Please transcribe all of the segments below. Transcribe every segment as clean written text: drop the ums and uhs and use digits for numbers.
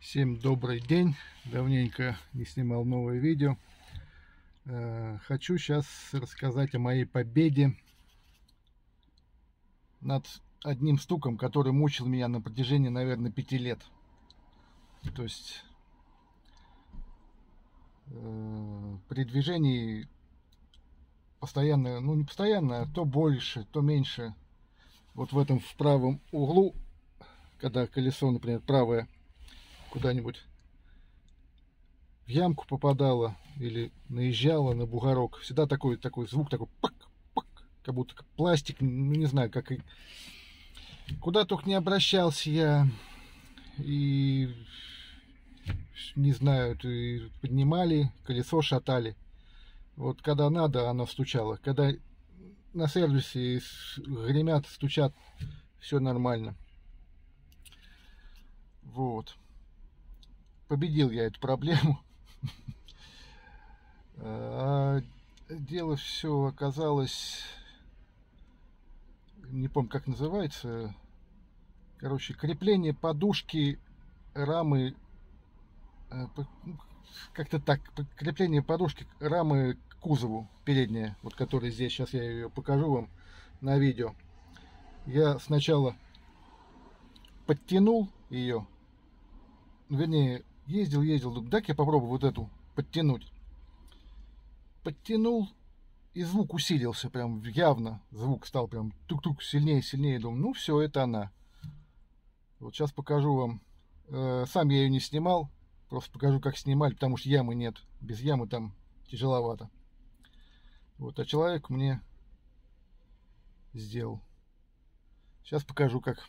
Всем добрый день. Давненько не снимал новое видео. Хочу сейчас рассказать о моей победе над одним стуком, который мучил меня на протяжении, наверное, 5 лет. То есть при движении постоянно, ну не постоянно, а то больше, то меньше. Вот в этом в правом углу, когда колесо, например, правое куда-нибудь в ямку попадало или наезжало на бугорок, всегда такой звук, такой пак, пак, как будто пластик, ну не знаю, как и куда только не обращался я, и не знаю, и поднимали, колесо шатали. Вот когда надо, оно стучало, когда на сервисе гремят, стучат, все нормально. Вот. Победил я эту проблему. А дело все оказалось, не помню, как называется, короче, крепление подушки рамы, как-то так, крепление подушки рамы к кузову передняя, вот которая здесь, сейчас я ее покажу вам на видео. Я сначала подтянул ее, вернее, ездил, думаю, дай-ка я попробую вот эту подтянуть. Подтянул, и звук усилился, прям явно звук стал прям тук-тук, сильнее. Думаю, ну все, это она. Вот сейчас покажу вам. Сам я ее не снимал, просто покажу, как снимали, потому что ямы нет. Без ямы там тяжеловато. Вот, а человек мне сделал. Сейчас покажу, как,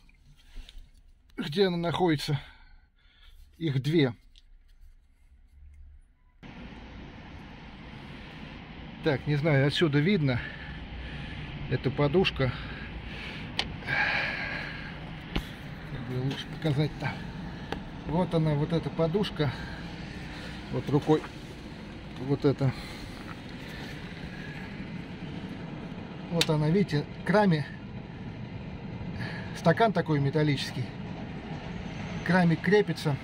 где она находится. Их две. Так, не знаю, отсюда видно эту подушка. Как бы лучше показать-то. Вот она, вот эта подушка. Вот рукой. Вот это. Вот она, видите, к раме. Стакан такой металлический. К раме крепится.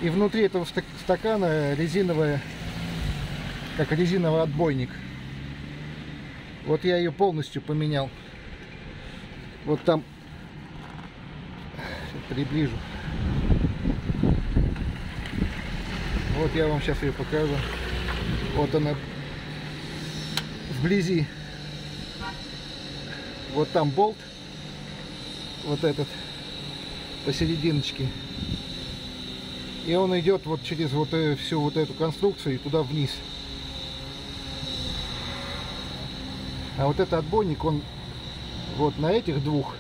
И внутри этого стакана резиновая, как резиновый отбойник. Вот я ее полностью поменял. Вот там, сейчас приближу. Вот я вам сейчас ее покажу. Вот она вблизи. Вот там болт. Вот этот посерединочке. И он идет вот через вот всю вот эту конструкцию и туда вниз. А вот этот отбойник, он вот на этих двух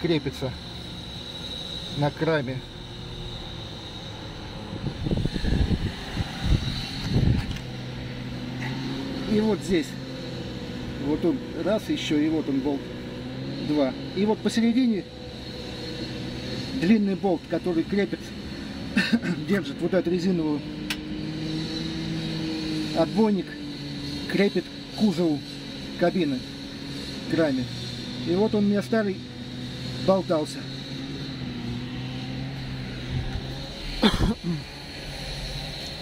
крепится на краме. И вот здесь. Вот он раз еще, и вот он болт 2. И вот посередине длинный болт, который крепит, держит вот эту резиновую отбойник, крепит к кузову кабины, к раме. И вот он у меня старый болтался.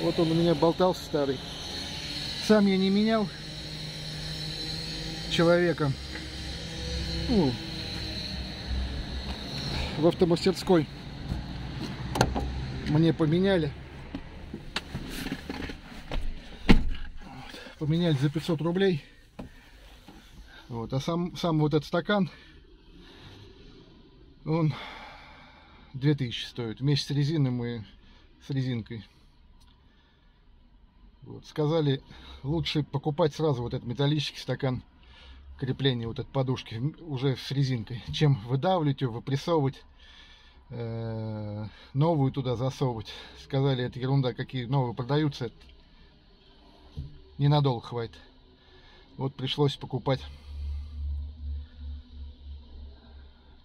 Вот он у меня болтался старый. Сам я не менял человека. Ну, в автомастерской мне поменяли. Вот. Поменяли за 500 рублей. Вот. А сам вот этот стакан, он 2000 стоит. Вместе с резиной и с резинкой. Вот. Сказали, лучше покупать сразу вот этот металлический стакан крепления вот этой подушки уже с резинкой, чем выдавливать ее, выпрессовывать, новую туда засовывать. Сказали, это ерунда, какие новые продаются, это ненадолго хватит. Вот пришлось покупать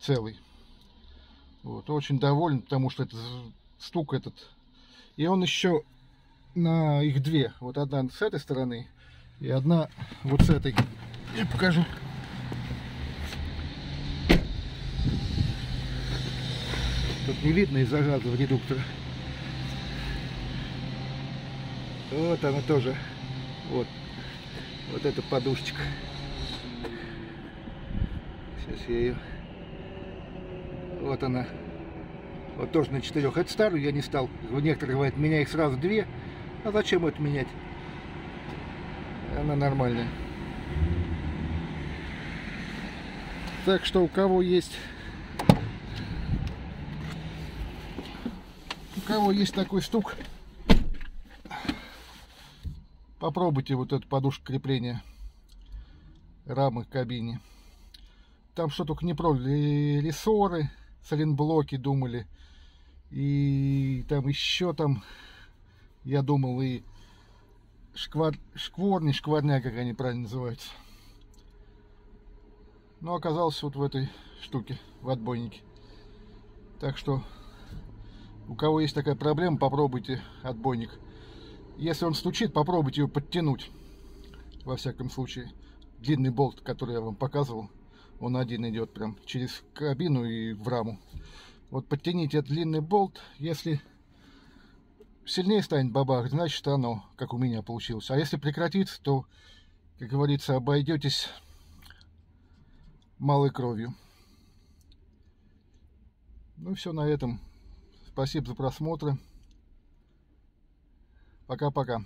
целый. Вот, очень доволен, потому что это стук этот. И он еще на их две. Вот одна с этой стороны и одна вот с этой. Я покажу. Тут не видно из-за газа редуктора. Вот она тоже. Вот эта подушечка. Сейчас я ее... Вот она. Вот тоже на 4. Это старую я не стал. Некоторые говорят, меняй их сразу 2. А зачем это менять? Она нормальная. Так что у кого есть такой стук, попробуйте вот эту подушку крепления рамы к кабине. Там что только не пробовали, рессоры, сайлентблоки думали, и там еще там, я думал, и шкворня, как они правильно называются. Но оказалось вот в этой штуке, в отбойнике. Так что, у кого есть такая проблема, попробуйте отбойник. Если он стучит, попробуйте его подтянуть. Во всяком случае, длинный болт, который я вам показывал, он один идет прям через кабину и в раму. Вот подтяните этот длинный болт. Если сильнее станет бабах, значит оно, как у меня получилось. А если прекратится, то, как говорится, обойдетесь малой кровью. Ну и все на этом. Спасибо за просмотр. Пока-пока.